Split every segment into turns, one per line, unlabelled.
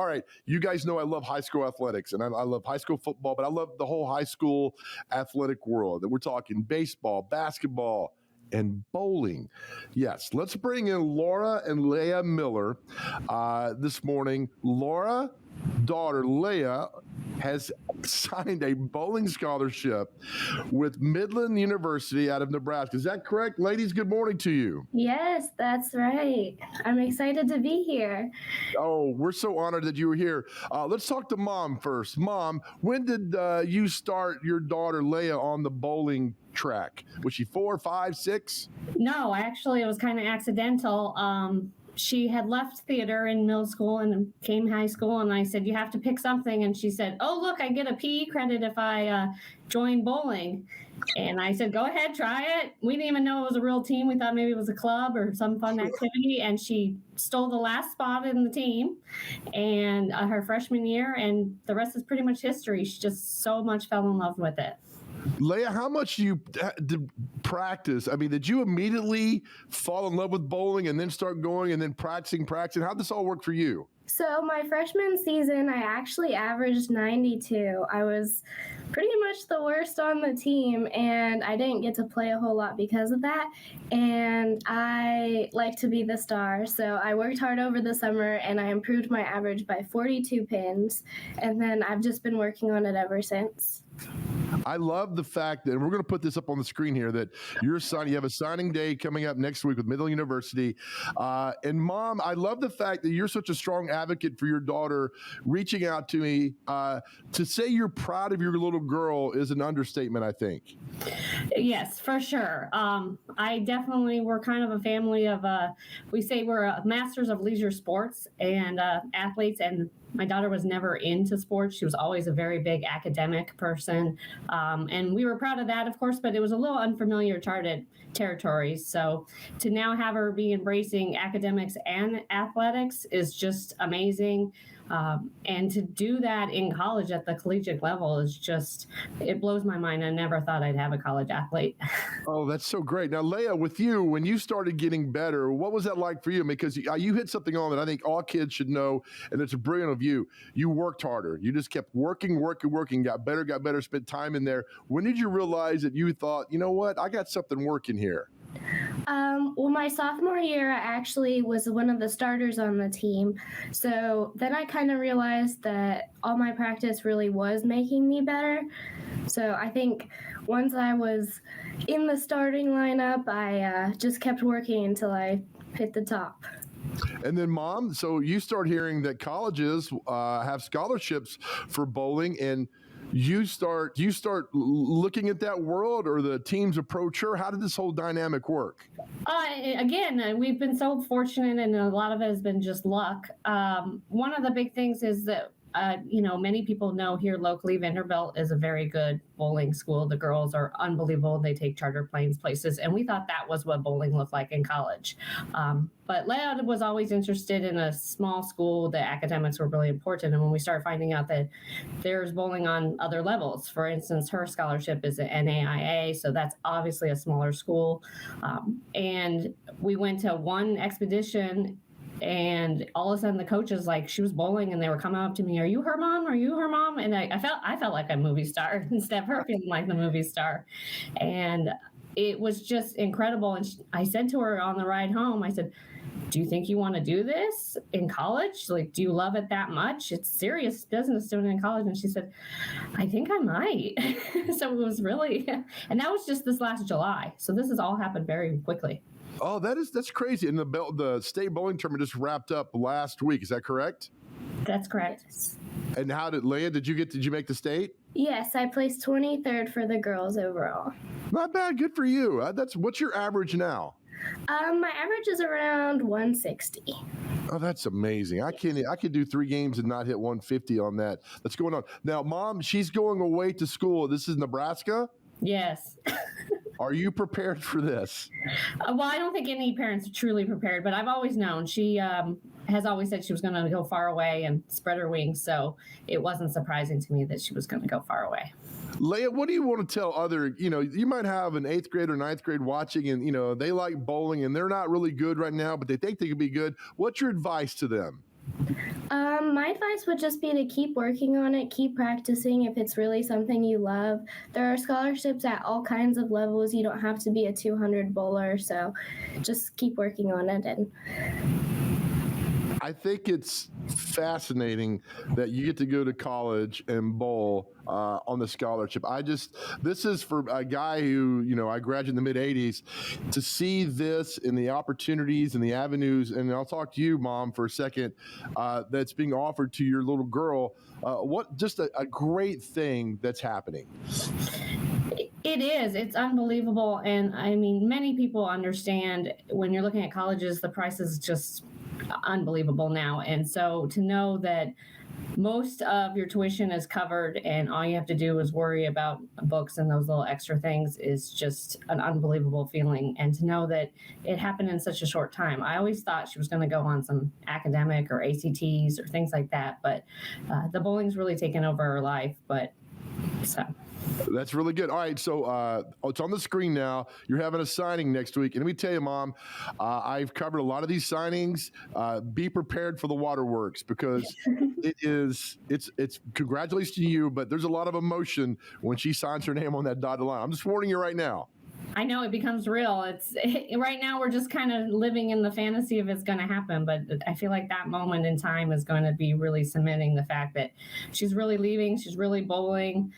All right. You guys know I love high school athletics, and I love high school football, but I love the whole high school athletic world. And we're talking baseball, basketball, and bowling. Yes, let's bring in Laura and Leia Miller this morning. Laura, daughter Leia, has signed a bowling scholarship with Midland University out of Nebraska. Is that correct? Ladies, good morning to you.
Yes, that's right. I'm excited to be here.
Oh, we're so honored that you were here. Let's talk to Mom first. Mom, when did you start your daughter Leia on the bowling track? Was she 4, 5, 6?
No, actually, it was kind of accidental. She had left theater in middle school and came high school, and I said, you have to pick something. And she said, oh, look, I get a PE credit if I join bowling. And I said, go ahead, try it. We didn't even know it was a real team. We thought maybe it was a club or some fun activity. And she stole the last spot in the team and her freshman year, and the rest is pretty much history. She just so much fell in love with it.
Leia, how much did practice? I mean, did you immediately fall in love with bowling and then start going and then practicing? How'd this all work for you?
So my freshman season, I actually averaged 92. I was pretty much the worst on the team, and I didn't get to play a whole lot because of that. And I like to be the star, so I worked hard over the summer, and I improved my average by 42 pins, and then I've just been working on it ever since.
I love the fact that, and we're going to put this up on the screen here, that you have a signing day coming up next week with Midland University. And Mom, I love the fact that you're such a strong advocate for your daughter. Reaching out to me to say you're proud of your little girl is an understatement, I think.
Yes, for sure. I definitely, we're kind of a family of, we say we're masters of leisure sports and athletes, and my daughter was never into sports. She was always a very big academic person. And we were proud of that, of course, but it was a little unfamiliar charted territories. So to now have her be embracing academics and athletics is just amazing. And to do that in college at the collegiate level is just, it blows my mind. I never thought I'd have a college athlete.
Oh, that's so great. Now, Leia, with you, when you started getting better, what was that like for you? Because you hit something on that I think all kids should know, and it's brilliant of you. You worked harder. You just kept working, got better, spent time in there. When did you realize that you thought, you know what, I got something working here?
Well, my sophomore year, I actually was one of the starters on the team. So then I kind of realized that all my practice really was making me better. So I think once I was in the starting lineup, I just kept working until I hit the top.
And then, Mom, so you start hearing that colleges have scholarships for bowling, and do you start looking at that world, or the teams approach her? How did this whole dynamic work?
Again, we've been so fortunate, and a lot of it has been just luck. One of the big things is that many people know here locally, Vanderbilt is a very good bowling school. The girls are unbelievable. They take charter planes places. And we thought that was what bowling looked like in college. But Leia was always interested in a small school. The academics were really important. And when we started finding out that there's bowling on other levels, for instance, her scholarship is at NAIA. So that's obviously a smaller school. And we went to one expedition, and all of a sudden the coaches, she was bowling, and they were coming up to me, are you her mom? Are you her mom? And I felt like a movie star instead of her feeling like the movie star. And it was just incredible. And I said to her on the ride home, I said, do you think you want to do this in college? Do you love it that much? It's serious business doing it in college. And she said, I think I might. So it was really, and that was just this last July. So this has all happened very quickly.
Oh, that's crazy. And the state bowling tournament just wrapped up last week. Is that correct?
That's correct.
And how did you make the state?
Yes, I placed 23rd for the girls overall.
Not bad. Good for you. What's your average now?
My average is around 160.
Oh, that's amazing. I could do 3 games and not hit 150 on that. That's going on. Now, Mom, she's going away to school. This is Nebraska?
Yes.
Are you prepared for this?
Well, I don't think any parents are truly prepared, but I've always known. She has always said she was going to go far away and spread her wings, so it wasn't surprising to me that she was going to go far away.
Leia, what do you want to tell other, you might have an 8th grade or 9th grade watching, and, they like bowling, and they're not really good right now, but they think they could be good. What's your advice to them?
My advice would just be to keep working on it, keep practicing if it's really something you love. There are scholarships at all kinds of levels. You don't have to be a 200 bowler, so just keep working on it. And
I think it's fascinating that you get to go to college and bowl on the scholarship. This is for a guy who, I graduated in the mid 80s, to see this and the opportunities and the avenues. And I'll talk to you, Mom, for a second, that's being offered to your little girl. Just a great thing that's happening.
It is. It's unbelievable. And I mean, many people understand when you're looking at colleges, the price is just unbelievable now. And so to know that most of your tuition is covered and all you have to do is worry about books and those little extra things is just an unbelievable feeling. And to know that it happened in such a short time. I always thought she was going to go on some academic or ACTs or things like that, but the bowling's really taken over her life.
That's really good. All right, so it's on the screen now. You're having a signing next week. And let me tell you, Mom, I've covered a lot of these signings. Be prepared for the waterworks because it's congratulations to you, but there's a lot of emotion when she signs her name on that dotted line. I'm just warning you right now.
I know it becomes real. Right now we're just kind of living in the fantasy of it's going to happen, but I feel like that moment in time is going to be really cementing the fact that she's really leaving. She's really bowling.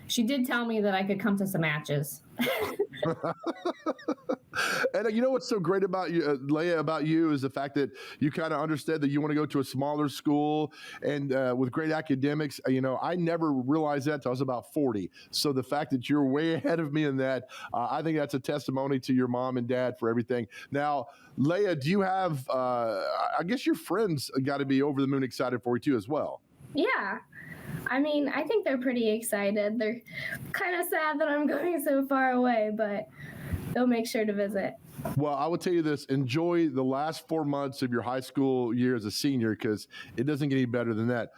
She did tell me that I could come to some matches.
And you know what's so great about you, Leia, about you is the fact that you kind of understood that you want to go to a smaller school and with great academics. I never realized that until I was about 40. So the fact that you're way ahead of me in that, I think that's a testimony to your mom and dad for everything. Now, Leia, do you have, I guess your friends got to be over the moon excited for you too as well.
yeah. I mean, I think they're pretty excited. They're kind of sad that I'm going so far away, but they'll make sure to visit.
Well, I will tell you this. Enjoy the last 4 months of your high school year as a senior because it doesn't get any better than that.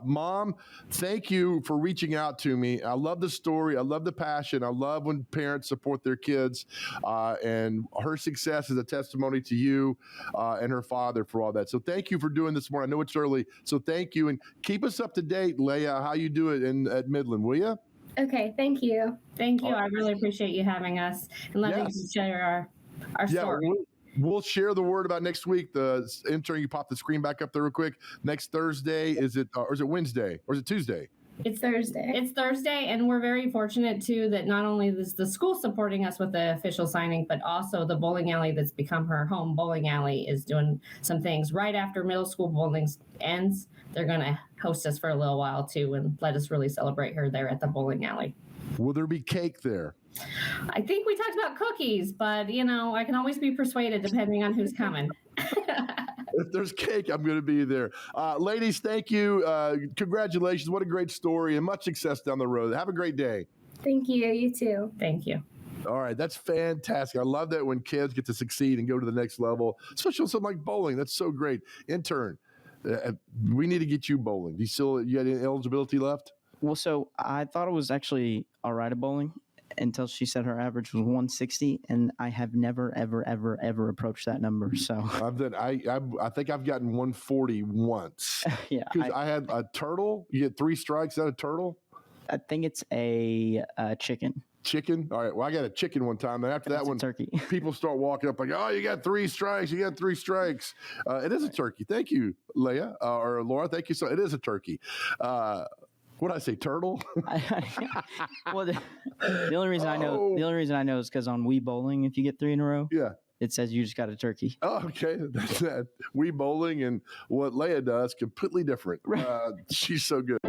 Mom, thank you for reaching out to me. I love the story. I love the passion. I love when parents support their kids. And her success is a testimony to you and her father for all that. So thank you for doing this morning. I know it's early, so thank you. And keep us up to date, Leia, how you do it at Midland, will you?
Okay, thank you.
Thank you. I really appreciate you having us and letting us share our story.
We'll share the word about next week. The intern, you pop the screen back up there real quick. Next Thursday, or is it Wednesday, or is it Tuesday?
It's Thursday.
It's Thursday, and we're very fortunate, too, that not only is the school supporting us with the official signing, but also the bowling alley that's become her home bowling alley is doing some things. Right after middle school bowling ends, they're going to host us for a little while, too, and let us really celebrate her there at the bowling alley.
Will there be cake there?
I think we talked about cookies, but, I can always be persuaded depending on who's coming.
If there's cake, I'm going to be there. Ladies, thank you. Congratulations. What a great story and much success down the road. Have a great day.
Thank you. You too.
Thank you.
All right. That's fantastic. I love that when kids get to succeed and go to the next level, especially on something like bowling. That's so great. Intern, we need to get you bowling. You had any eligibility left?
Well, so I thought it was actually all right at bowling until she said her average was 160, and I have never, ever, ever, ever approached that number. So
I think I've gotten 140 once.
Yeah,
because I had a turtle. You get 3 strikes. Is that a turtle?
I think it's a chicken.
Chicken? All right. Well, I got a chicken one time. And after that one,
turkey.
People start walking up like, oh, you got 3 strikes. You got 3 strikes. It is a turkey. Thank you, Leia or Laura. Thank you. So it is a turkey. What did I say? Turtle?
Well, the only reason I know is because on Wii Bowling, if you get 3 in a row, it says you just got a turkey.
Oh, okay. That's that. Wii Bowling and what Leia does completely different. She's so good.